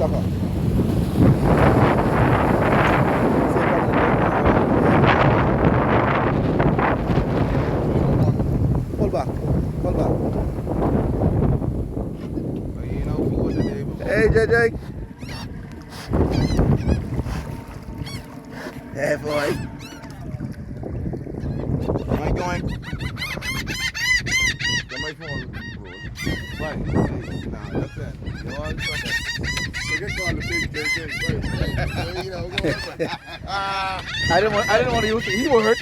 sucker. Pull back. Pull back. Hey, JJ. Hey, boy. Am I going? Am I going? Right. Nah, that's it. You all suck it. So get called the big JJ. Right. You know, go I didn't want to use the E word.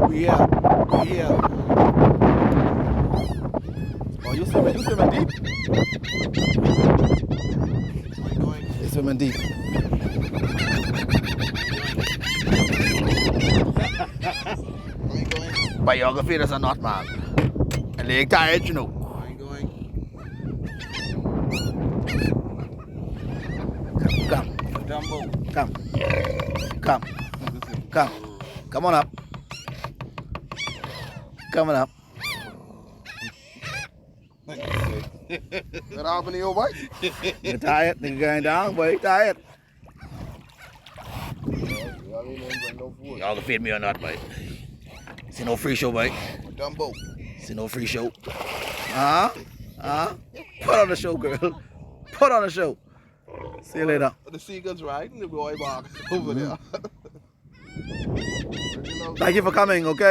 We here. Oh, you swimming deep? You swimming deep. Biography is not, man. And they tired, you know. I ain't going. Come. Dumbo. Come. Come on up. Coming up. That Albany old white? You're tired? Nigga going down, boy. Tired. Y'all can feed me or not, boy. See no free show, boy. Dumbo. See no free show. Put on the show, girl. Put on the show. See you later. The seagulls riding the boy back over there. Thank you for coming, okay?